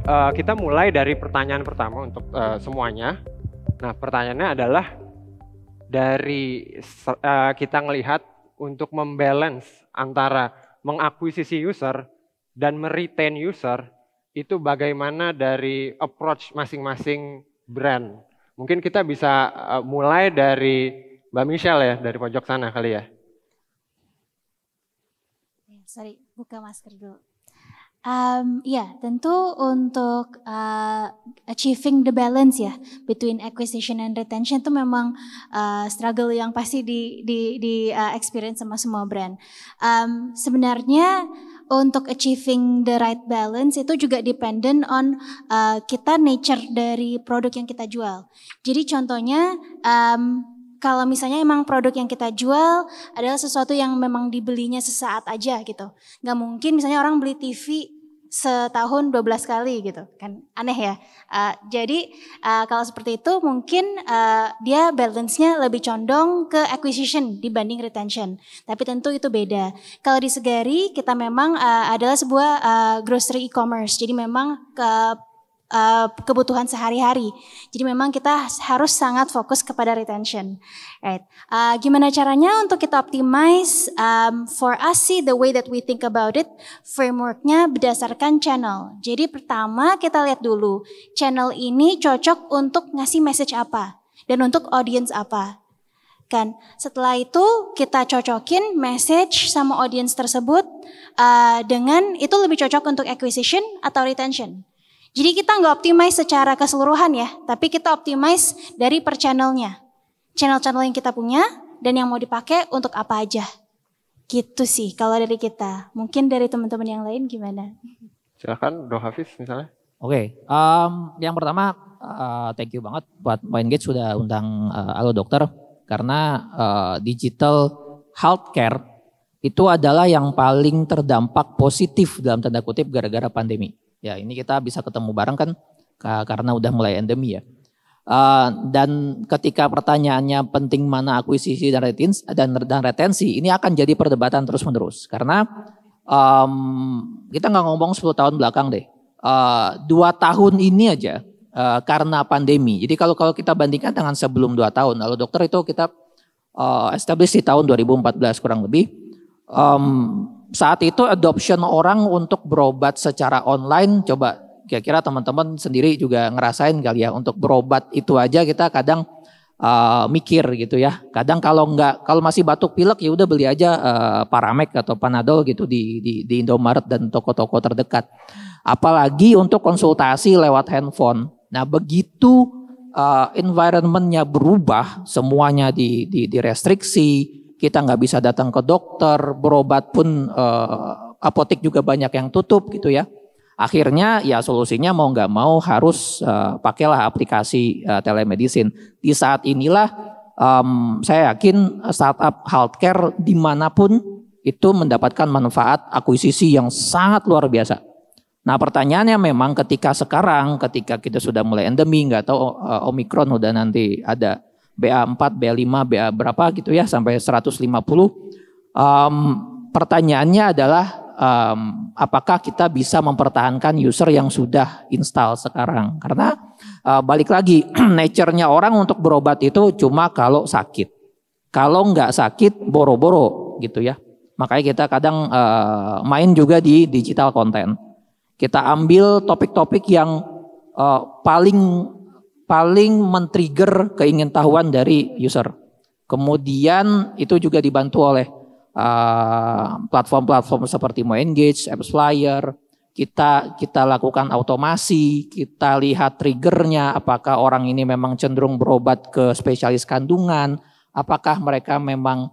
kita mulai dari pertanyaan pertama untuk semuanya. Nah, pertanyaannya adalah dari kita ngelihat untuk membalance antara mengakuisisi user dan meretain user itu bagaimana dari approach masing-masing brand. Mungkin kita bisa mulai dari Mbak Michelle ya, dari pojok sana kali ya. Sorry, buka masker dulu. Ya, tentu untuk achieving the balance ya between acquisition and retention itu memang struggle yang pasti di experience sama semua brand. Sebenarnya untuk achieving the right balance itu juga dependent on kita nature dari produk yang kita jual. Jadi contohnya kalau misalnya emang produk yang kita jual adalah sesuatu yang memang dibelinya sesaat aja gitu. Nggak mungkin misalnya orang beli TV setahun 12 kali gitu kan, aneh ya. Jadi kalau seperti itu mungkin dia balance-nya lebih condong ke acquisition dibanding retention. Tapi tentu itu beda. Kalau di Segari kita memang adalah sebuah grocery e-commerce. Jadi memang kebutuhan sehari-hari. Jadi memang kita harus sangat fokus kepada retention. Right. Gimana caranya untuk kita optimize? For us sih the way that we think about it, frameworknya berdasarkan channel. Jadi pertama kita lihat dulu channel ini cocok untuk ngasih message apa dan untuk audience apa. Kan setelah itu kita cocokin message sama audience tersebut dengan itu lebih cocok untuk acquisition atau retention. Jadi kita nggak optimize secara keseluruhan ya, tapi kita optimize dari per channelnya. Channel-channel yang kita punya dan yang mau dipakai untuk apa aja. Gitu sih kalau dari kita. Mungkin dari teman-teman yang lain gimana? Silakan Bro Hafiz misalnya. Oke, yang pertama thank you banget buat Mindgate sudah undang Halo Dokter. Karena digital healthcare itu adalah yang paling terdampak positif dalam tanda kutip gara-gara pandemi. Ya ini kita bisa ketemu bareng kan karena udah mulai endemi ya. Dan ketika pertanyaannya penting mana akuisisi dan retensi, ini akan jadi perdebatan terus menerus. Karena kita nggak ngomong 10 tahun belakang deh. 2 tahun ini aja karena pandemi. Jadi kalau kita bandingkan dengan sebelum 2 tahun, lalu dokter itu kita establish di tahun 2014 kurang lebih. Saat itu adoption orang untuk berobat secara online, coba kira-kira teman-teman sendiri juga ngerasain kali ya, untuk berobat itu aja kita kadang mikir gitu ya. Kadang kalau masih batuk pilek ya udah beli aja Paramek atau Panadol gitu di Indomaret dan toko-toko terdekat. Apalagi untuk konsultasi lewat handphone. Nah begitu environment-nya berubah, semuanya direstriksi. Kita nggak bisa datang ke dokter, berobat pun apotek juga banyak yang tutup gitu ya. Akhirnya ya solusinya mau nggak mau harus pakailah aplikasi telemedicine. Di saat inilah saya yakin startup healthcare dimanapun itu mendapatkan manfaat akuisisi yang sangat luar biasa. Nah pertanyaannya memang ketika kita sudah mulai endemi, nggak tahu Omicron udah nanti ada BA4, BA5, BA berapa gitu ya sampai 150. Pertanyaannya adalah apakah kita bisa mempertahankan user yang sudah install sekarang? Karena balik lagi nature-nya orang untuk berobat itu cuma kalau sakit. Kalau nggak sakit boro-boro gitu ya. Makanya kita kadang main juga di digital content. Kita ambil topik-topik yang paling men-trigger keingintahuan dari user. Kemudian itu juga dibantu oleh platform-platform seperti MyEngage, AppsFlyer. Kita lakukan automasi, kita lihat triggernya, apakah orang ini memang cenderung berobat ke spesialis kandungan, apakah mereka memang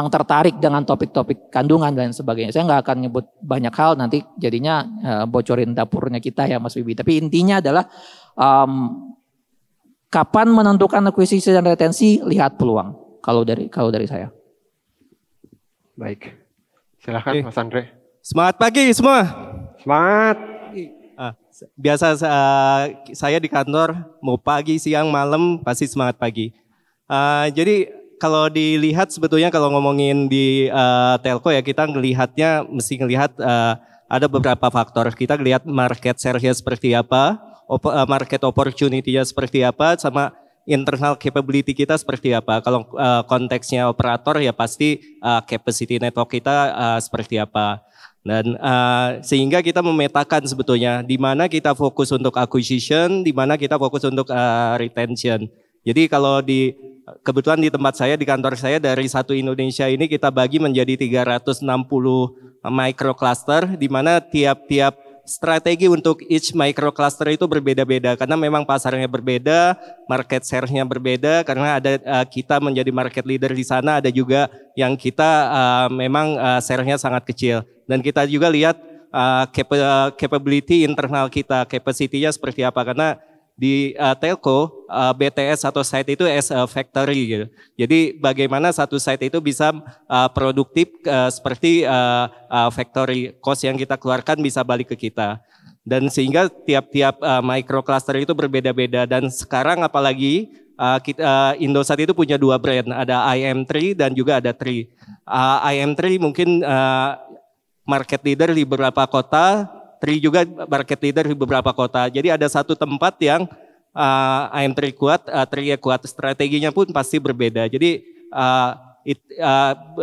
tertarik dengan topik-topik kandungan dan sebagainya. Saya nggak akan nyebut banyak hal, nanti jadinya bocorin dapurnya kita ya Mas Bibi. Tapi intinya adalah kapan menentukan akuisisi dan retensi, lihat peluang. Kalau dari saya. Baik, silakan Mas Andre. Semangat pagi semua. Semangat. Biasa saya di kantor mau pagi, siang, malam pasti semangat pagi. Jadi kalau dilihat sebetulnya kalau ngomongin di telco ya kita mesti ngelihat ada beberapa faktor. Kita lihat market share-nya seperti apa, market opportunity-nya seperti apa, sama internal capability kita seperti apa. Kalau konteksnya operator ya pasti capacity network kita seperti apa. Dan sehingga kita memetakan sebetulnya di mana kita fokus untuk acquisition, di mana kita fokus untuk retention. Jadi kalau kebetulan di tempat saya, di kantor saya dari satu Indonesia ini kita bagi menjadi 360 micro cluster, di mana tiap-tiap strategi untuk each micro cluster itu berbeda-beda karena memang pasarnya berbeda, market share-nya berbeda karena ada kita menjadi market leader di sana, ada juga yang kita memang share-nya sangat kecil. Dan kita juga lihat capability internal kita, capacity-nya seperti apa karena di telco, BTS atau site itu as a factory gitu. Jadi bagaimana satu site itu bisa produktif seperti factory, cost yang kita keluarkan bisa balik ke kita. Dan sehingga tiap-tiap microcluster itu berbeda-beda dan sekarang apalagi Indosat itu punya 2 brand, ada IM3 dan juga ada Tri. IM3 mungkin market leader di beberapa kota, Tri juga market leader di beberapa kota. Jadi ada satu tempat yang IM3 kuat, Tri kuat, strateginya pun pasti berbeda. Jadi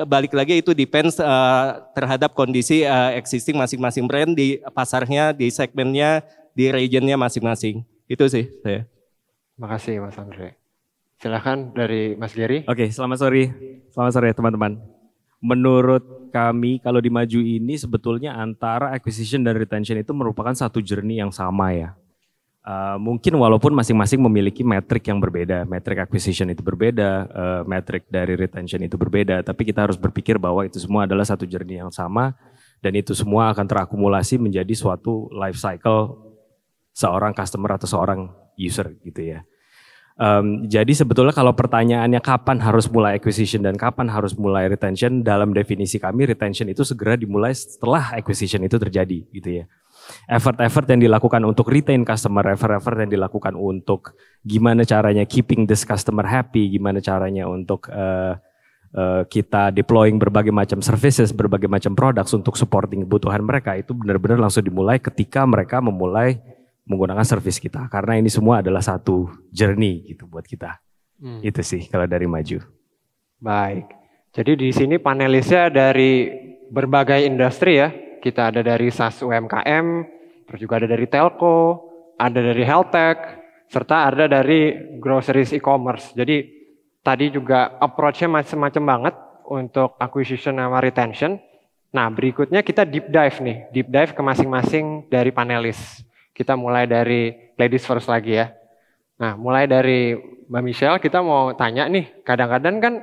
balik lagi itu depends terhadap kondisi existing masing-masing brand di pasarnya, di segmennya, di regionnya masing-masing. Itu sih saya. Makasih Mas Andre. Silahkan dari Mas Gary. Oke, selamat sore teman-teman. Menurut kami kalau di Maju ini sebetulnya antara acquisition dan retention itu merupakan satu journey yang sama ya. Mungkin walaupun masing-masing memiliki metrik yang berbeda, metrik acquisition itu berbeda, metrik dari retention itu berbeda, tapi kita harus berpikir bahwa itu semua adalah satu journey yang sama dan itu semua akan terakumulasi menjadi suatu life cycle seorang customer atau seorang user gitu ya. Jadi sebetulnya kalau pertanyaannya kapan harus mulai acquisition dan kapan harus mulai retention, dalam definisi kami retention itu segera dimulai setelah acquisition itu terjadi gitu ya. Effort yang dilakukan untuk retain customer, effort yang dilakukan untuk gimana caranya keeping this customer happy, gimana caranya untuk kita deploying berbagai macam services, berbagai macam products untuk supporting kebutuhan mereka, itu benar-benar langsung dimulai ketika mereka memulai menggunakan service kita, karena ini semua adalah satu journey gitu buat kita. Itu sih kalau dari Maju. Baik, jadi di sini panelisnya dari berbagai industri ya. Kita ada dari SaaS UMKM, terus juga ada dari telco, ada dari health tech, serta ada dari groceries e-commerce. Jadi tadi juga approach-nya macam-macam banget untuk acquisition sama retention. Nah berikutnya kita deep dive ke masing-masing dari panelis. Kita mulai dari ladies first lagi ya. Nah mulai dari Mbak Michelle kita mau tanya nih, kadang-kadang kan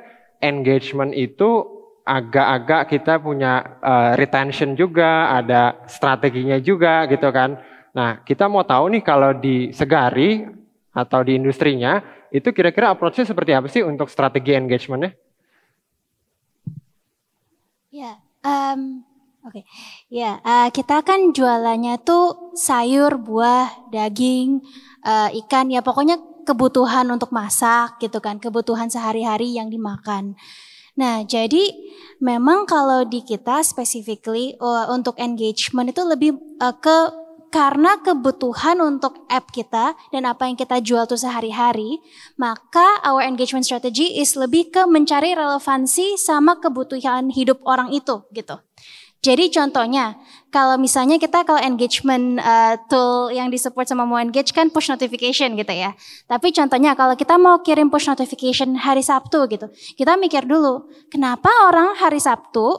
engagement itu agak-agak kita punya retention juga, ada strateginya juga gitu kan. Nah kita mau tahu nih kalau di Segari atau di industrinya, itu kira-kira approach-nya seperti apa sih untuk strategi engagement-nya? Ya, oke. Ya, kita kan jualannya tuh sayur, buah, daging, ikan, ya pokoknya kebutuhan untuk masak gitu kan, kebutuhan sehari-hari yang dimakan. Nah, jadi memang kalau di kita specifically untuk engagement itu lebih karena kebutuhan untuk app kita dan apa yang kita jual tuh sehari-hari, maka our engagement strategy is lebih ke mencari relevansi sama kebutuhan hidup orang itu gitu. Jadi contohnya, kalau misalnya kalau engagement tool yang disupport sama Mau Engage kan push notification gitu ya. Tapi contohnya kalau kita mau kirim push notification hari Sabtu gitu, kita mikir dulu, kenapa orang hari Sabtu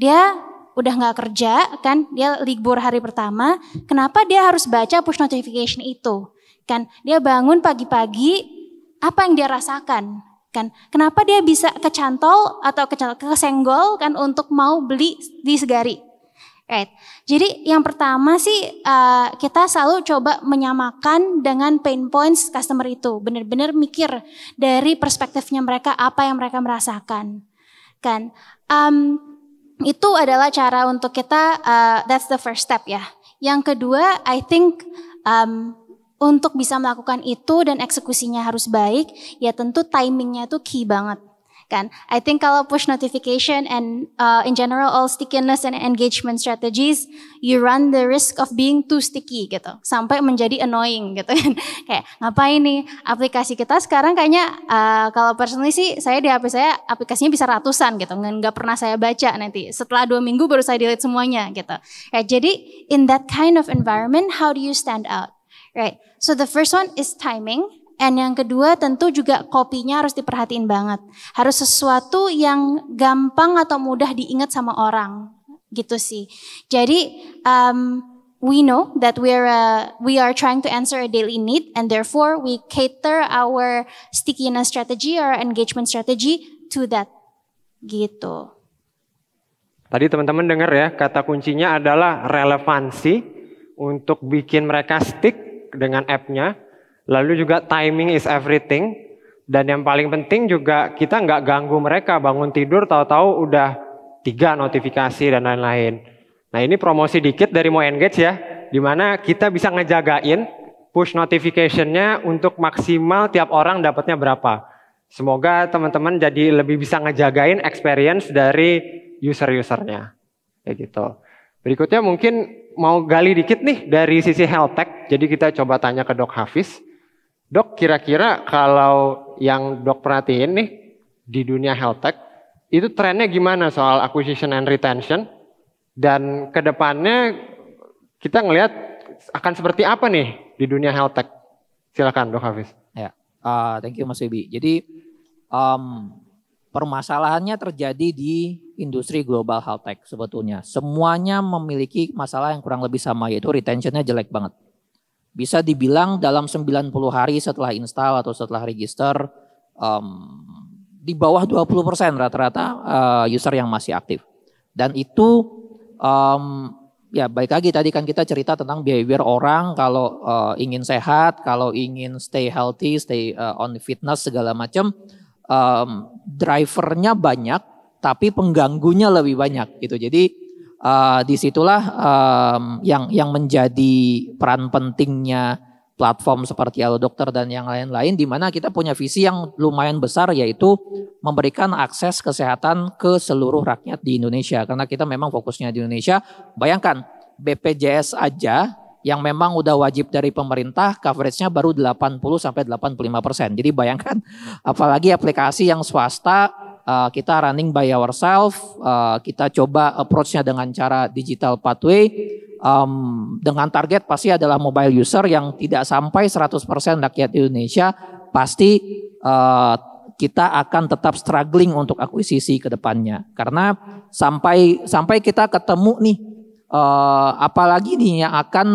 dia udah nggak kerja kan, dia libur hari pertama, kenapa dia harus baca push notification itu? Kan dia bangun pagi-pagi, apa yang dia rasakan? Kan kenapa dia bisa kecantol atau kesenggol kan untuk mau beli di Segari, right? Jadi yang pertama sih kita selalu coba menyamakan dengan pain points customer itu, benar-benar mikir dari perspektifnya mereka apa yang mereka merasakan, kan? Itu adalah cara untuk kita, that's the first step ya. Yang kedua, I think untuk bisa melakukan itu dan eksekusinya harus baik, ya tentu timingnya itu key banget. kan. I think kalau push notification and in general all stickiness and engagement strategies, you run the risk of being too sticky gitu, sampai menjadi annoying gitu kan. Kayak ngapain nih aplikasi kita sekarang kayaknya kalau personally sih saya di HP saya aplikasinya bisa ratusan gitu, nggak pernah saya baca, nanti setelah 2 minggu baru saya delete semuanya gitu. Jadi in that kind of environment, how do you stand out, right? So the first one is timing. And yang kedua tentu juga copy-nya harus diperhatiin banget. Harus sesuatu yang gampang atau mudah diingat sama orang, gitu sih. Jadi we know that we are trying to answer a daily need, and therefore we cater our stickiness strategy or engagement strategy to that, gitu. Tadi teman-teman dengar ya, kata kuncinya adalah relevansi untuk bikin mereka stick dengan app-nya. Lalu juga timing is everything. Dan yang paling penting juga kita nggak ganggu mereka bangun tidur tahu-tahu udah 3 notifikasi dan lain-lain. Nah ini promosi dikit dari Mo Engage ya, dimana kita bisa ngejagain push notification-nya untuk maksimal tiap orang dapatnya berapa. Semoga teman-teman jadi lebih bisa ngejagain experience dari user-usernya. Kayak gitu. Berikutnya mungkin mau gali dikit nih dari sisi health tech. Jadi kita coba tanya ke Dok Hafiz. Dok, kira-kira kalau yang Dok perhatiin nih di dunia health tech, itu trennya gimana soal acquisition and retention? Dan ke depannya kita ngelihat akan seperti apa nih di dunia health tech? Silakan Dok Hafiz. Ya, thank you Mas Wibi. Jadi permasalahannya terjadi di industri global health tech sebetulnya. Semuanya memiliki masalah yang kurang lebih sama, yaitu retentionnya jelek banget. Bisa dibilang dalam 90 hari setelah install atau setelah register, di bawah 20% rata-rata user yang masih aktif. Dan itu ya baik lagi tadi kan kita cerita tentang behavior orang kalau ingin sehat, kalau ingin stay healthy, stay on fitness segala macam, drivernya banyak tapi pengganggunya lebih banyak gitu. Jadi disitulah yang menjadi peran pentingnya platform seperti Halo Dokter dan yang lain-lain, di mana kita punya visi yang lumayan besar, yaitu memberikan akses kesehatan ke seluruh rakyat di Indonesia. Karena kita memang fokusnya di Indonesia. Bayangkan BPJS aja yang memang udah wajib dari pemerintah, coveragenya baru 80-85%. Jadi bayangkan apalagi aplikasi yang swasta, kita running by ourselves, kita coba approach-nya dengan cara digital pathway, dengan target pasti adalah mobile user yang tidak sampai 100% rakyat Indonesia, pasti kita akan tetap struggling untuk akuisisi ke depannya. Karena sampai kita ketemu nih, apalagi nih yang akan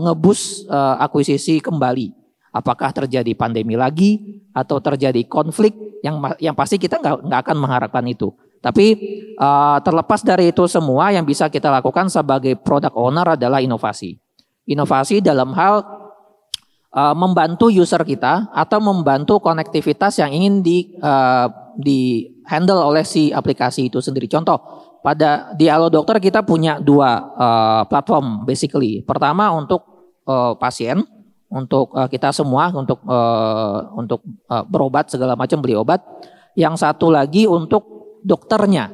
ngeboost akuisisi kembali. Apakah terjadi pandemi lagi atau terjadi konflik, yang pasti kita nggak akan mengharapkan itu. Tapi terlepas dari itu semua, yang bisa kita lakukan sebagai product owner adalah inovasi. Inovasi dalam hal membantu user kita atau membantu konektivitas yang ingin di handle oleh si aplikasi itu sendiri. Contoh, di Halo Dokter kita punya 2 platform basically. Pertama untuk pasien, untuk kita semua untuk berobat segala macam, beli obat. Yang satu lagi untuk dokternya.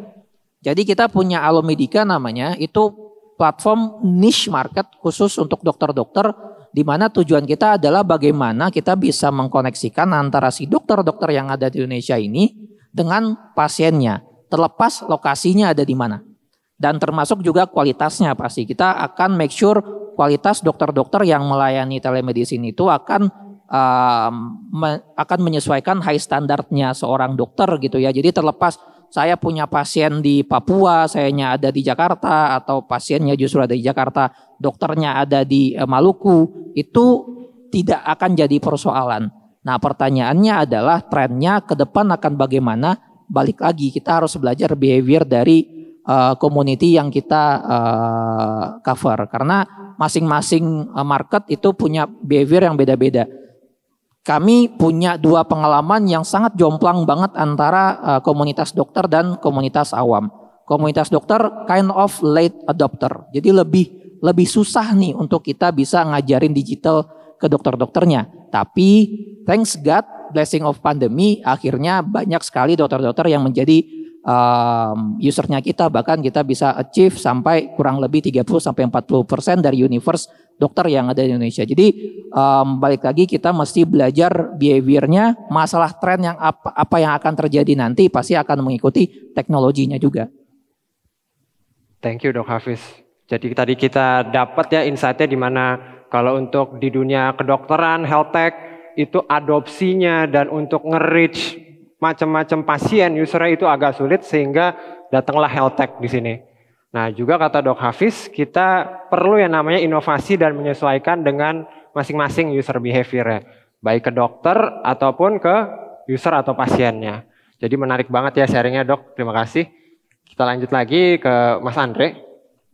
Jadi kita punya Halo Medika namanya, itu platform niche market khusus untuk dokter-dokter, di mana tujuan kita adalah bagaimana kita bisa mengkoneksikan antara si dokter-dokter yang ada di Indonesia ini dengan pasiennya, terlepas lokasinya ada di mana. Dan termasuk juga kualitasnya pasti. Kita akan make sure kualitas dokter-dokter yang melayani telemedicine itu akan menyesuaikan high standarnya seorang dokter gitu ya. Jadi terlepas saya punya pasien di Papua, sayanya ada di Jakarta, atau pasiennya justru ada di Jakarta, dokternya ada di Maluku, itu tidak akan jadi persoalan. Nah pertanyaannya adalah trennya ke depan akan bagaimana. Balik lagi kita harus belajar behavior dari community yang kita cover. Karena masing-masing market itu punya behavior yang beda-beda. Kami punya 2 pengalaman yang sangat jomplang banget antara komunitas dokter dan komunitas awam. Komunitas dokter kind of late adopter. Jadi lebih susah nih untuk kita bisa ngajarin digital ke dokter-dokternya. Tapi thanks God blessing of pandemi, akhirnya banyak sekali dokter-dokter yang menjadi usernya kita, bahkan kita bisa achieve sampai kurang lebih 30-40% dari universe dokter yang ada di Indonesia. Jadi balik lagi kita mesti belajar behaviornya, masalah tren yang apa yang akan terjadi nanti pasti akan mengikuti teknologinya juga. Thank you Dok Hafiz. Jadi tadi kita dapat ya insight-nya di mana kalau untuk di dunia kedokteran, health tech itu adopsinya dan untuk nge-reach macam-macam pasien usernya itu agak sulit sehingga datanglah health tech di sini. Nah juga kata Dok Hafiz kita perlu yang namanya inovasi dan menyesuaikan dengan masing-masing user behavior-nya. Baik ke dokter ataupun ke user atau pasiennya. Jadi menarik banget ya sharingnya Dok, terima kasih. Kita lanjut lagi ke Mas Andre.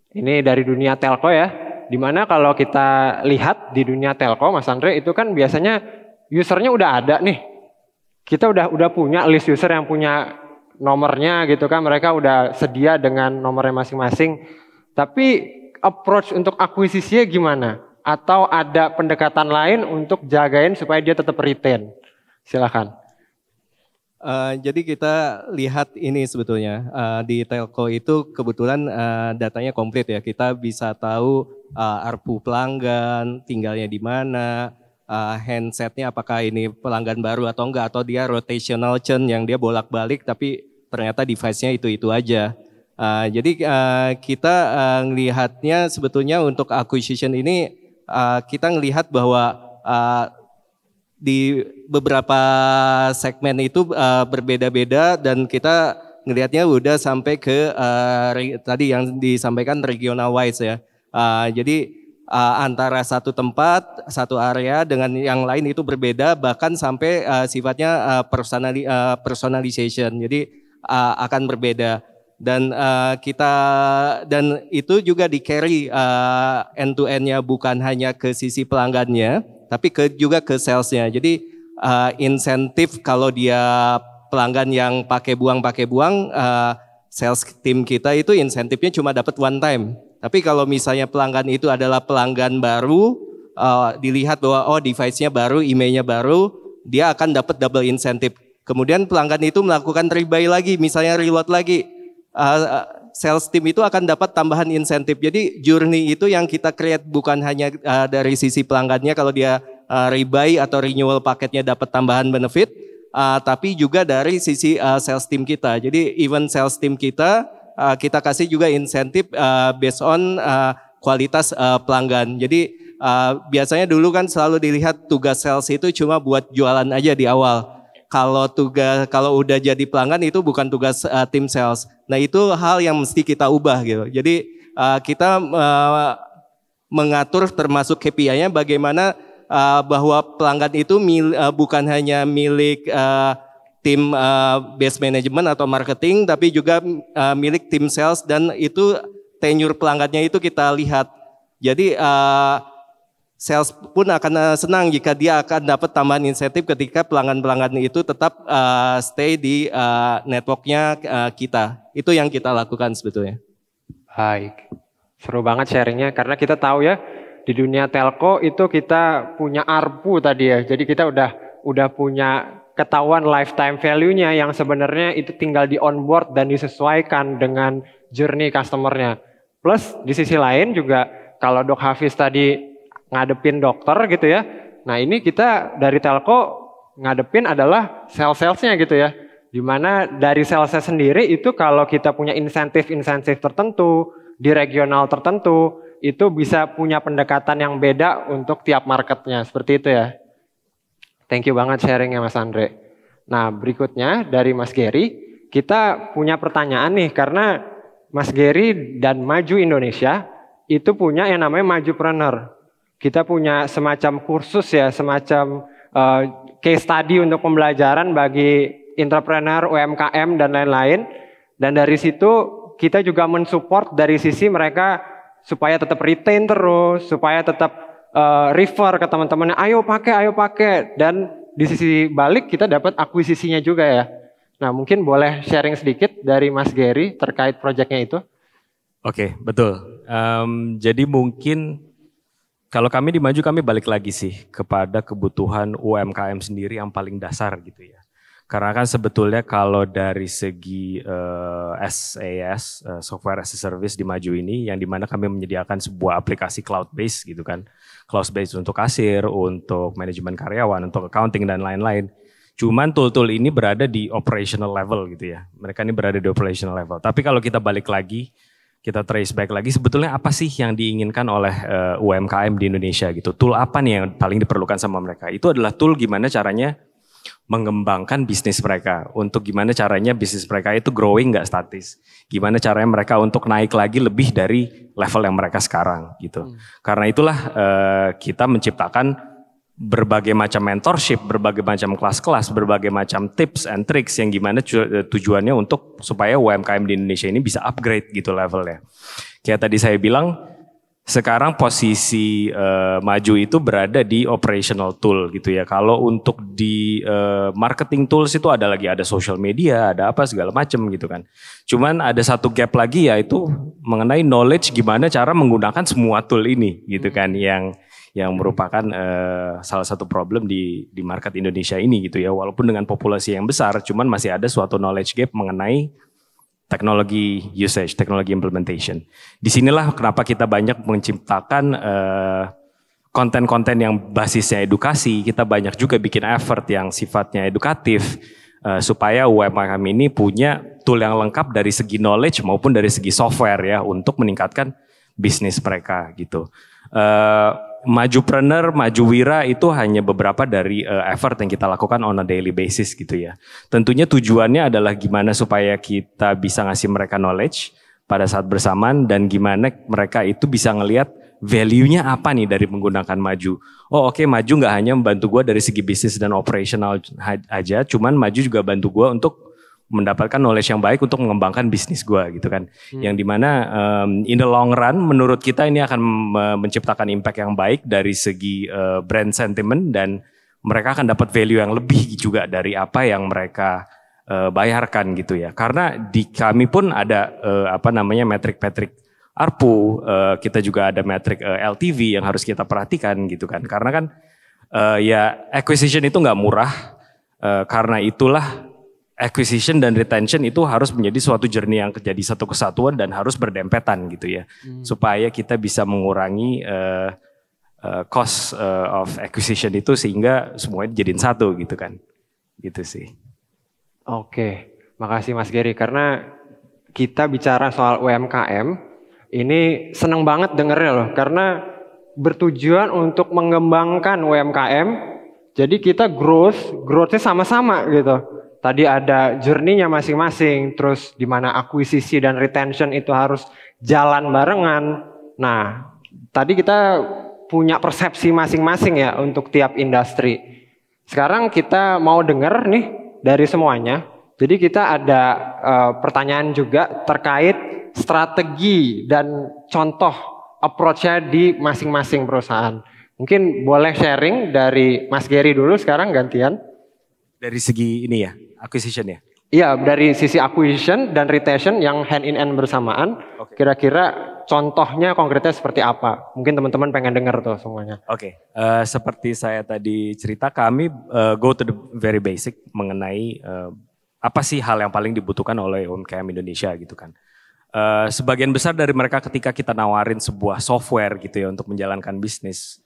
Ini dari dunia telco ya. Dimana kalau kita lihat di dunia telco Mas Andre itu kan biasanya usernya udah ada nih. Kita udah punya list user yang punya nomornya gitu kan, mereka udah sedia dengan nomornya masing-masing. Tapi approach untuk akuisisinya gimana? Atau ada pendekatan lain untuk jagain supaya dia tetap retain? Silakan. Jadi kita lihat ini sebetulnya di telco itu kebetulan datanya komplit ya. Kita bisa tahu ARPU pelanggan, tinggalnya di mana, handsetnya apakah ini pelanggan baru atau enggak, atau dia rotational churn yang dia bolak-balik tapi ternyata device-nya itu aja. Jadi kita ngelihatnya sebetulnya untuk acquisition ini kita ngelihat bahwa di beberapa segmen itu berbeda-beda dan kita ngelihatnya udah sampai ke tadi yang disampaikan regional wise ya. Jadi antara satu tempat, satu area dengan yang lain itu berbeda, bahkan sampai sifatnya personalization. Jadi akan berbeda dan dan itu juga di carry end to end-nya bukan hanya ke sisi pelanggannya, tapi juga ke salesnya. Jadi insentif kalau dia pelanggan yang pakai buang, sales team kita itu insentifnya cuma dapat one time. Tapi kalau misalnya pelanggan itu adalah pelanggan baru, dilihat bahwa device-nya baru, emailnya baru, dia akan dapat double insentif. Kemudian pelanggan itu melakukan rebuy lagi, misalnya reload lagi, sales team itu akan dapat tambahan insentif. Jadi journey itu yang kita create bukan hanya dari sisi pelanggannya kalau dia rebuy atau renewal paketnya dapat tambahan benefit, tapi juga dari sisi sales team kita. Jadi even sales team kita kasih juga insentif based on kualitas pelanggan. Jadi biasanya dulu kan selalu dilihat tugas sales itu cuma buat jualan aja di awal. Kalau udah jadi pelanggan itu bukan tugas tim sales. Nah itu hal yang mesti kita ubah gitu. Jadi kita mengatur termasuk KPI-nya bagaimana bahwa pelanggan itu bukan hanya milik tim base management atau marketing, tapi juga milik tim sales dan itu tenure pelanggannya itu kita lihat. Jadi sales pun akan senang jika dia akan dapat tambahan insentif ketika pelanggan-pelanggan itu tetap stay di networknya kita. Itu yang kita lakukan sebetulnya. Baik, seru banget sharingnya karena kita tahu ya di dunia telco itu kita punya ARPU tadi ya. Jadi kita udah punya ketahuan lifetime value-nya yang sebenarnya itu tinggal di onboard dan disesuaikan dengan journey customer-nya. Plus di sisi lain juga kalau Dok Hafiz tadi ngadepin dokter gitu ya. Nah ini kita dari telco ngadepin adalah sales-salesnya gitu ya. Dimana dari salesnya sendiri itu kalau kita punya insentif-insentif tertentu di regional tertentu itu bisa punya pendekatan yang beda untuk tiap marketnya. Seperti itu ya. Thank you banget sharingnya Mas Andre. Nah berikutnya dari Mas Gary, kita punya pertanyaan nih karena Mas Gary dan Maju Indonesia itu punya yang namanya Majupreneur. Kita punya semacam kursus ya, semacam case study untuk pembelajaran bagi entrepreneur, UMKM dan lain-lain. Dan dari situ kita juga mensupport dari sisi mereka supaya tetap retain terus, supaya tetap refer ke teman-temannya, ayo pakai, dan di sisi balik kita dapat akuisisinya juga ya. Nah mungkin boleh sharing sedikit dari Mas Gary terkait proyeknya itu. Oke, betul. Jadi mungkin Kalau kami di Maju, kami balik lagi sih kepada kebutuhan UMKM sendiri yang paling dasar gitu ya. Karena kan sebetulnya kalau dari segi SaaS, Software as a Service di Maju ini, yang dimana kami menyediakan sebuah aplikasi cloud-based gitu kan. Cloud-based untuk kasir, untuk manajemen karyawan, untuk accounting dan lain-lain. Cuman tool-tool ini berada di operational level gitu ya. Mereka ini berada di operational level. Tapi kalau kita balik lagi, kita trace back lagi, sebetulnya apa sih yang diinginkan oleh UMKM di Indonesia gitu. Tool apa nih yang paling diperlukan sama mereka? Itu adalah tool gimana caranya mengembangkan bisnis mereka, untuk gimana caranya bisnis mereka itu growing nggak statis, gimana caranya mereka untuk naik lagi lebih dari level yang mereka sekarang gitu. Karena itulah kita menciptakan berbagai macam mentorship, berbagai macam kelas-kelas, berbagai macam tips and tricks yang gimana tujuannya untuk supaya UMKM di Indonesia ini bisa upgrade gitu levelnya. Kayak tadi saya bilang, sekarang posisi Maju itu berada di operational tool gitu ya. Kalau untuk di marketing tools itu ada lagi, ada social media, ada apa segala macam gitu kan. Cuman ada satu gap lagi, yaitu mengenai knowledge gimana cara menggunakan semua tool ini gitu kan, yang merupakan salah satu problem di market Indonesia ini gitu ya. Walaupun dengan populasi yang besar, cuman masih ada suatu knowledge gap mengenai teknologi usage, teknologi implementation. Disinilah kenapa kita banyak menciptakan konten-konten yang basisnya edukasi. Kita banyak juga bikin effort yang sifatnya edukatif supaya UMKM ini punya tool yang lengkap dari segi knowledge maupun dari segi software ya, untuk meningkatkan bisnis mereka gitu. Majupreneur, Majuwira itu hanya beberapa dari effort yang kita lakukan on a daily basis gitu ya. Tentunya tujuannya adalah gimana supaya kita bisa ngasih mereka knowledge pada saat bersamaan, dan gimana mereka itu bisa ngelihat value-nya apa nih dari menggunakan Maju. Oh oke, Maju nggak hanya membantu gue dari segi bisnis dan operational aja, cuman Maju juga bantu gue untuk mendapatkan knowledge yang baik untuk mengembangkan bisnis gue gitu kan. Yang dimana in the long run menurut kita ini akan menciptakan impact yang baik dari segi brand sentiment, dan mereka akan dapat value yang lebih juga dari apa yang mereka bayarkan gitu ya. Karena di kami pun ada metrik-metrik ARPU, kita juga ada metrik LTV yang harus kita perhatikan gitu kan. Karena kan ya acquisition itu nggak murah, karena itulah acquisition dan retention itu harus menjadi suatu journey yang jadi satu kesatuan dan harus berdempetan gitu ya. Supaya kita bisa mengurangi cost of acquisition itu, sehingga semuanya dijadiin satu gitu kan. Gitu sih. Oke, makasih Mas Gary. Karena kita bicara soal UMKM, ini seneng banget dengernya loh. Karena bertujuan untuk mengembangkan UMKM, jadi kita growth-nya sama-sama gitu. Tadi ada journey-nya masing-masing, terus di mana akuisisi dan retention itu harus jalan barengan. Nah, tadi kita punya persepsi masing-masing ya untuk tiap industri. Sekarang kita mau dengar nih dari semuanya. Jadi kita ada pertanyaan juga terkait strategi dan contoh approach-nya di masing-masing perusahaan. Mungkin boleh sharing dari Mas Gary dulu sekarang gantian. Dari segi ini ya, acquisition ya? Iya, dari sisi acquisition dan retention yang hand in hand bersamaan. Okay. Kira-kira contohnya konkretnya seperti apa? Mungkin teman-teman pengen dengar tuh semuanya. Oke, seperti saya tadi cerita, kami go to the very basic mengenai apa sih hal yang paling dibutuhkan oleh UMKM Indonesia gitu kan. Sebagian besar dari mereka ketika kita nawarin sebuah software gitu ya untuk menjalankan bisnis,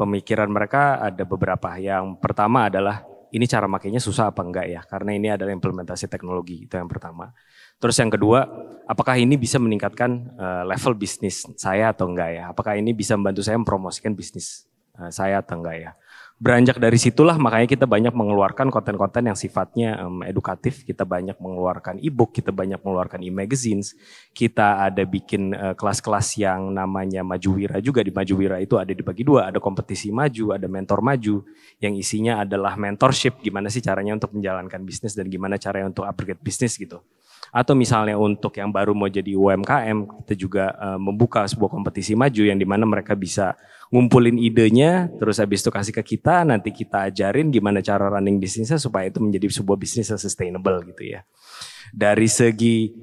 pemikiran mereka ada beberapa. Yang pertama adalah, ini cara makainya susah apa enggak ya? Karena ini adalah implementasi teknologi, itu yang pertama. Terus yang kedua, apakah ini bisa meningkatkan level bisnis saya atau enggak ya? Apakah ini bisa membantu saya mempromosikan bisnis saya atau enggak ya? Beranjak dari situlah makanya kita banyak mengeluarkan konten-konten yang sifatnya edukatif, kita banyak mengeluarkan e-book, kita banyak mengeluarkan e-magazines, kita ada bikin kelas-kelas yang namanya Majuwira juga. Di Majuwira itu ada dibagi dua, ada kompetisi maju, ada mentor maju, yang isinya adalah mentorship, gimana sih caranya untuk menjalankan bisnis dan gimana caranya untuk upgrade bisnis gitu. Atau misalnya untuk yang baru mau jadi UMKM, kita juga membuka sebuah kompetisi maju yang dimana mereka bisa ngumpulin idenya, terus habis itu kasih ke kita, nanti kita ajarin gimana cara running bisnisnya supaya itu menjadi sebuah bisnis yang sustainable gitu ya. Dari segi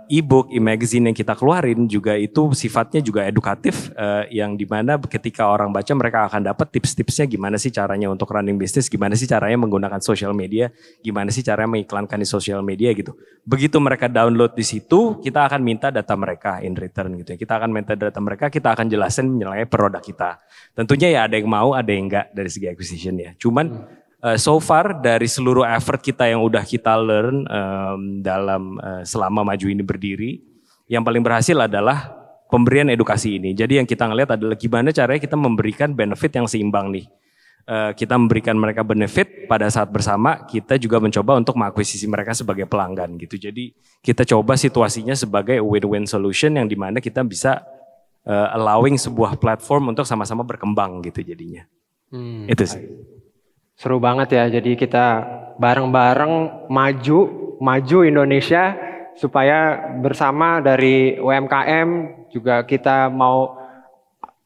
e-book, e-magazine yang kita keluarin juga itu sifatnya juga edukatif, yang dimana ketika orang baca mereka akan dapat tips-tipsnya gimana sih caranya untuk running bisnis, gimana sih caranya menggunakan social media, gimana sih caranya mengiklankan di social media gitu. Begitu mereka download di situ, kita akan minta data mereka in return gitu ya. Kita akan minta data mereka, kita akan jelasin mengenai produk kita. Tentunya ya ada yang mau, ada yang enggak dari segi acquisition ya. Cuman so far dari seluruh effort kita yang udah kita learn dalam selama Maju ini berdiri, yang paling berhasil adalah pemberian edukasi ini. Jadi yang kita ngelihat adalah gimana caranya kita memberikan benefit yang seimbang nih. Kita memberikan mereka benefit pada saat bersama, kita juga mencoba untuk mengakuisisi mereka sebagai pelanggan gitu. Jadi kita coba situasinya sebagai win-win solution yang dimana kita bisa allowing sebuah platform untuk sama-sama berkembang gitu jadinya. Itu sih. Seru banget ya, jadi kita bareng-bareng maju Indonesia supaya bersama dari UMKM juga kita mau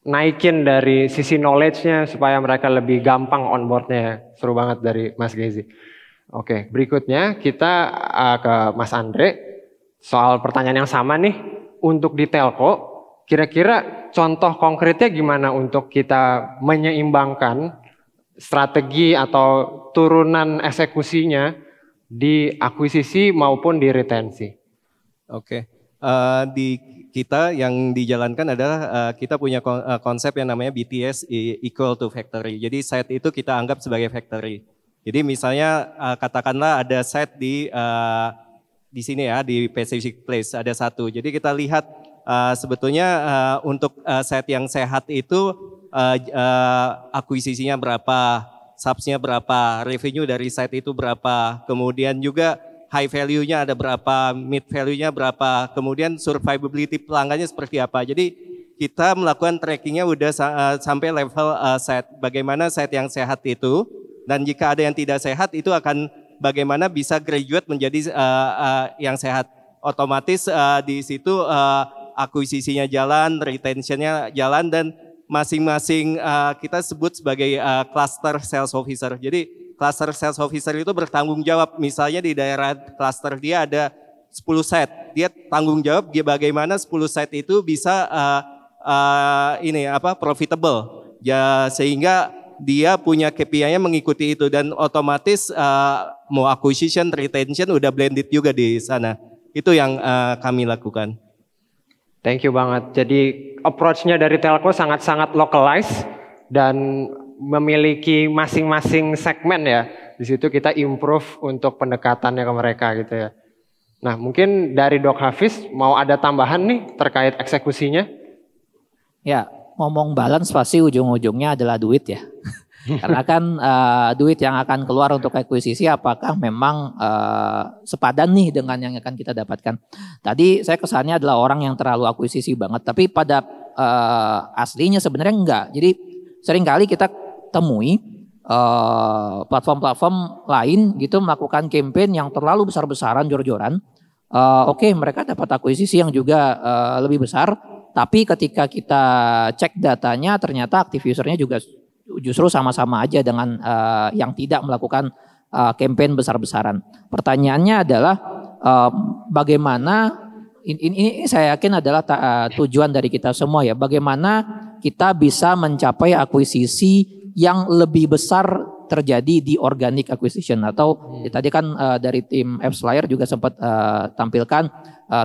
naikin dari sisi knowledge-nya supaya mereka lebih gampang onboard-nya. Seru banget dari Mas Gezi. Oke, berikutnya kita ke Mas Andre. Soal pertanyaan yang sama nih, untuk di telco, kira-kira contoh konkretnya gimana untuk kita menyeimbangkan strategi atau turunan eksekusinya di akuisisi maupun di retensi? Oke. Di kita yang dijalankan adalah kita punya konsep yang namanya BTS equal to factory. Jadi site itu kita anggap sebagai factory. Jadi misalnya katakanlah ada site di sini ya, di Pacific Place ada satu. Jadi kita lihat sebetulnya untuk site yang sehat itu akuisisinya berapa, subsnya berapa, revenue dari site itu berapa, kemudian juga high value-nya ada berapa, mid value-nya berapa, kemudian survivability pelanggannya seperti apa. Jadi kita melakukan trackingnya udah sampai level site, bagaimana site yang sehat itu, dan jika ada yang tidak sehat itu akan bagaimana bisa graduate menjadi yang sehat. Otomatis di situ akuisisinya jalan, retentionnya jalan, dan masing-masing kita sebut sebagai cluster sales officer. Jadi cluster sales officer itu bertanggung jawab, misalnya di daerah cluster dia ada 10 set, dia tanggung jawab bagaimana 10 set itu bisa profitable. Ya, sehingga dia punya KPI-nya mengikuti itu, dan otomatis mau acquisition, retention udah blended juga di sana. Itu yang kami lakukan. Thank you banget. Jadi approach-nya dari telco sangat-sangat localized dan memiliki masing-masing segmen ya. Di situ kita improve untuk pendekatannya ke mereka gitu ya. Nah, mungkin dari Dok Hafiz mau ada tambahan nih terkait eksekusinya? Ya, ngomong balance pasti ujung-ujungnya adalah duit ya. Karena kan duit yang akan keluar untuk akuisisi apakah memang sepadan nih dengan yang akan kita dapatkan. Tadi saya kesannya adalah orang yang terlalu akuisisi banget, tapi pada aslinya sebenarnya enggak. Jadi seringkali kita temui platform-platform lain gitu melakukan campaign yang terlalu besar-besaran, jor-joran. Oke, mereka dapat akuisisi yang juga lebih besar, tapi ketika kita cek datanya ternyata active usernya juga justru sama-sama aja dengan yang tidak melakukan campaign besar-besaran. Pertanyaannya adalah bagaimana, ini saya yakin adalah tujuan dari kita semua ya, bagaimana kita bisa mencapai akuisisi yang lebih besar terjadi di organic acquisition, atau tadi kan dari tim AppsFlyer juga sempat tampilkan,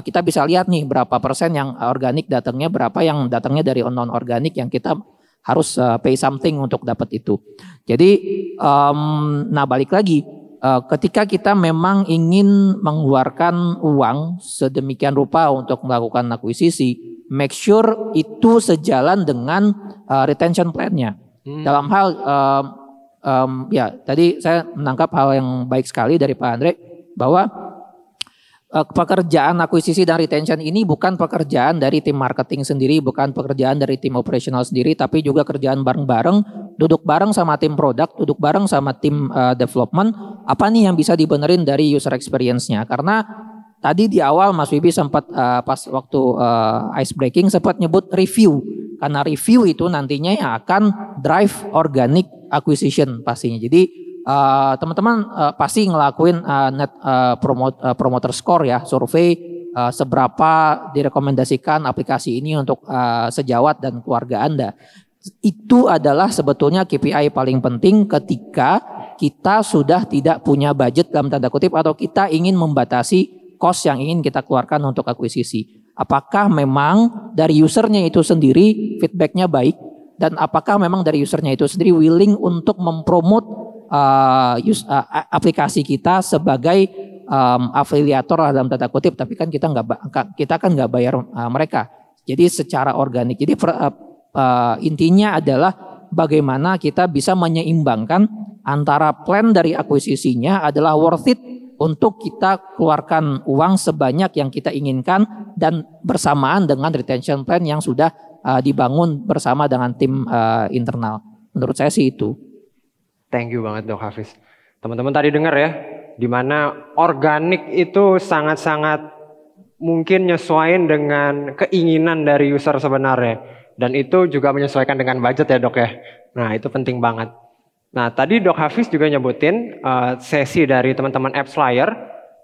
kita bisa lihat nih berapa persen yang organik datangnya, berapa yang datangnya dari non-organik yang kita harus pay something untuk dapat itu. Jadi, nah balik lagi, ketika kita memang ingin mengeluarkan uang sedemikian rupa untuk melakukan akuisisi, make sure itu sejalan dengan retention plan-nya. Dalam hal, ya tadi saya menangkap hal yang baik sekali dari Pak Andre, bahwa pekerjaan akuisisi dan retention ini bukan pekerjaan dari tim marketing sendiri, bukan pekerjaan dari tim operasional sendiri, tapi juga kerjaan bareng-bareng, duduk bareng sama tim produk, duduk bareng sama tim development, apa nih yang bisa dibenerin dari user experience-nya. Karena tadi di awal Mas Wibi sempat pas waktu ice breaking sempat nyebut review, karena review itu nantinya yang akan drive organic acquisition pastinya. Jadi teman-teman pasti ngelakuin net promoter score ya, survei seberapa direkomendasikan aplikasi ini untuk sejawat dan keluarga Anda. Itu adalah sebetulnya KPI paling penting ketika kita sudah tidak punya budget dalam tanda kutip atau kita ingin membatasi cost yang ingin kita keluarkan untuk akuisisi. Apakah memang dari usernya itu sendiri feedbacknya baik dan apakah memang dari usernya itu sendiri willing untuk mempromot aplikasi kita sebagai afiliator dalam tanda kutip, tapi kan kita nggak bayar mereka. Jadi secara organik. Jadi intinya adalah bagaimana kita bisa menyeimbangkan antara plan dari akuisisinya adalah worth it untuk kita keluarkan uang sebanyak yang kita inginkan dan bersamaan dengan retention plan yang sudah dibangun bersama dengan tim internal. Menurut saya sih itu. Thank you banget Dok Hafiz. Teman-teman tadi dengar ya, di mana organik itu sangat-sangat mungkin nyesuaiin dengan keinginan dari user sebenarnya. Dan itu juga menyesuaikan dengan budget ya Dok ya. Nah itu penting banget. Nah tadi Dok Hafiz juga nyebutin sesi dari teman-teman AppsFlyer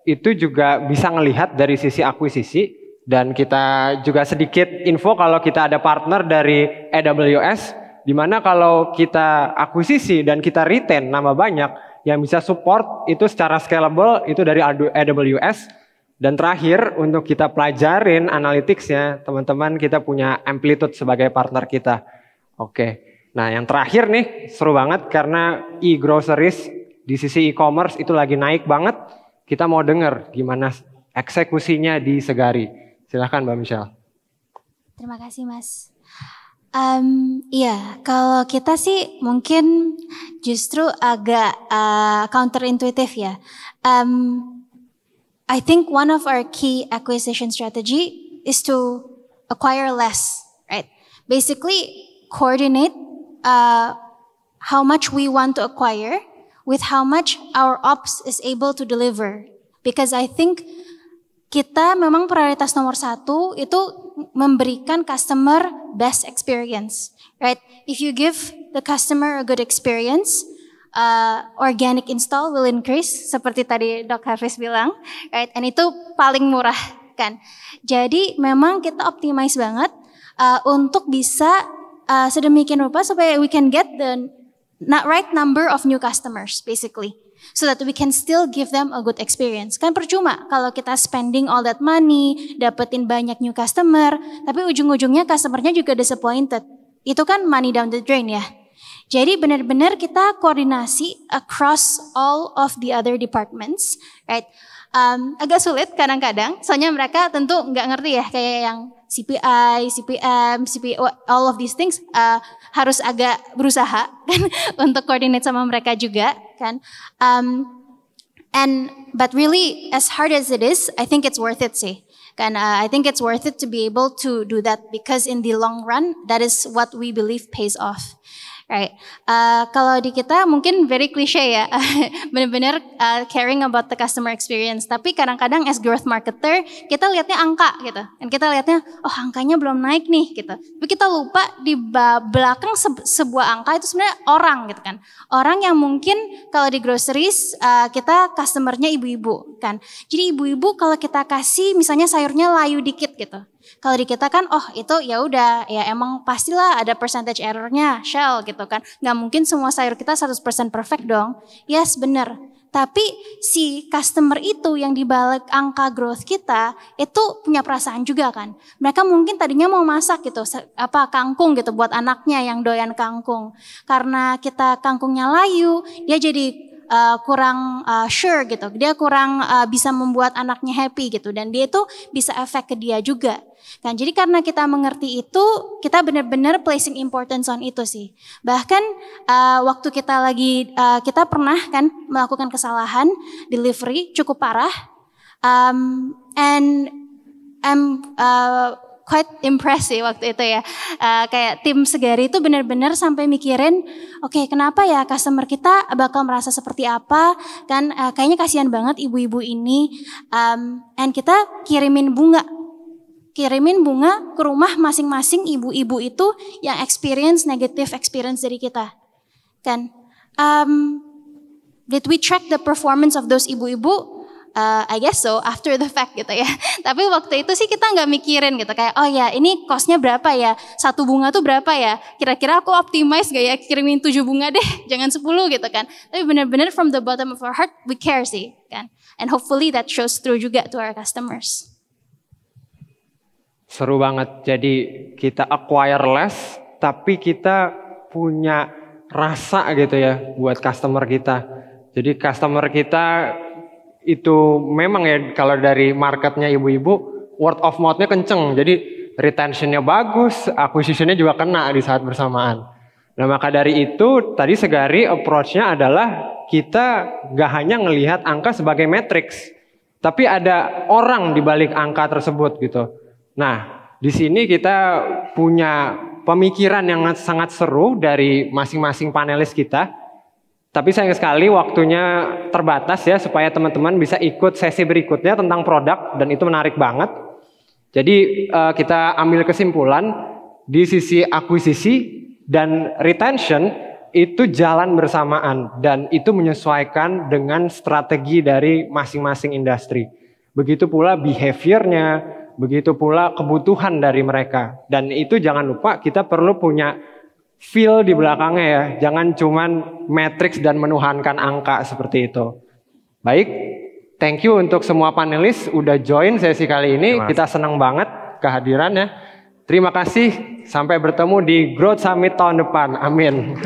itu juga bisa ngelihat dari sisi akuisisi. Dan kita juga sedikit info kalau kita ada partner dari AWS. Dimana kalau kita akuisisi dan kita retain nama banyak yang bisa support itu secara scalable itu dari AWS. Dan terakhir untuk kita pelajarin analytics-nya, teman-teman kita punya Amplitude sebagai partner kita. Oke, nah yang terakhir nih seru banget karena e-groceries di sisi e-commerce itu lagi naik banget. Kita mau denger gimana eksekusinya di Segari. Silahkan Mbak Michelle. Terima kasih Mas. Iya, kalau kita sih mungkin justru agak counterintuitive ya. I think one of our key acquisition strategy is to acquire less, right? Basically, coordinate how much we want to acquire with how much our ops is able to deliver. Because I think kita memang prioritas nomor satu itu memberikan customer best experience, right? If you give the customer a good experience, organic install will increase seperti tadi Dok Hafiz bilang, right? And itu paling murah kan. Jadi memang kita optimize banget untuk bisa sedemikian rupa supaya we can get the right number of new customers basically. So that we can still give them a good experience. Kan percuma kalau kita spending all that money, dapetin banyak new customer, tapi ujung-ujungnya customernya juga disappointed. Itu kan money down the drain ya. Jadi benar-benar kita koordinasi across all of the other departments, right? Agak sulit kadang-kadang, soalnya mereka tentu nggak ngerti ya kayak yang CPI, CPM, CPO, all of these things harus agak berusaha kan untuk coordinate sama mereka juga kan. But really as hard as it is, I think it's worth it sih. Kan I think it's worth it to be able to do that because in the long run that is what we believe pays off. Right. Kalau di kita mungkin very cliche ya, benar-benar caring about the customer experience. Tapi kadang-kadang as growth marketer kita lihatnya angka gitu, dan kita lihatnya oh angkanya belum naik nih gitu. Tapi kita lupa di belakang sebuah angka itu sebenarnya orang gitu kan. Orang yang mungkin kalau di groceries kita customernya ibu-ibu kan. Jadi ibu-ibu kalau kita kasih misalnya sayurnya layu dikit gitu. Kalau di kita kan, oh itu ya udah, ya emang pastilah ada percentage errornya, shell gitu kan. Nggak mungkin semua sayur kita 100% perfect dong. Yes bener. Tapi si customer itu yang dibalik angka growth kita itu punya perasaan juga kan. Mereka mungkin tadinya mau masak gitu, kangkung gitu buat anaknya yang doyan kangkung. Karena kita kangkungnya layu, dia jadi kurang sure gitu. Dia kurang bisa membuat anaknya happy gitu. Dan dia itu bisa efek ke dia juga. Kan, jadi karena kita mengerti itu, kita benar-benar placing importance on itu sih. Bahkan waktu kita pernah kan melakukan kesalahan delivery cukup parah, and I'm quite impressed sih waktu itu ya. Kayak tim Segari itu benar-benar sampai mikirin, oke, kenapa ya customer kita bakal merasa seperti apa? Kan kayaknya kasihan banget ibu-ibu ini. And kita kirimin bunga ke rumah masing-masing ibu-ibu itu yang negative experience dari kita. Kan Did we track the performance of those ibu-ibu? I guess so, after the fact gitu ya. Tapi waktu itu sih kita nggak mikirin gitu, kayak oh ya ini costnya berapa ya, 1 bunga tuh berapa ya, kira-kira aku optimize gak ya kirimin 7 bunga deh, jangan 10 gitu kan. Tapi benar-benar from the bottom of our heart, we care sih kan. And hopefully that shows through juga to our customers. Seru banget, jadi kita acquire less, tapi kita punya rasa gitu ya buat customer kita. Jadi customer kita itu memang ya kalau dari marketnya ibu-ibu word of mouth-nya kenceng, jadi retention-nya bagus, acquisition-nya juga kena di saat bersamaan. Nah maka dari itu tadi Segari approach-nya adalah kita gak hanya ngelihat angka sebagai matriks, tapi ada orang di balik angka tersebut gitu. Nah di sini kita punya pemikiran yang sangat seru dari masing-masing panelis kita. Tapi sayang sekali waktunya terbatas ya supaya teman-teman bisa ikut sesi berikutnya tentang produk dan itu menarik banget. Jadi kita ambil kesimpulan di sisi akuisisi dan retention itu jalan bersamaan dan itu menyesuaikan dengan strategi dari masing-masing industri. Begitu pula behaviornya, begitu pula kebutuhan dari mereka. Dan itu jangan lupa kita perlu punya feel di belakangnya ya, jangan cuman matriks dan menuhankan angka seperti itu. Baik, thank you untuk semua panelis udah join sesi kali ini. Kita senang banget kehadirannya. Terima kasih, sampai bertemu di Growth Summit tahun depan. Amin.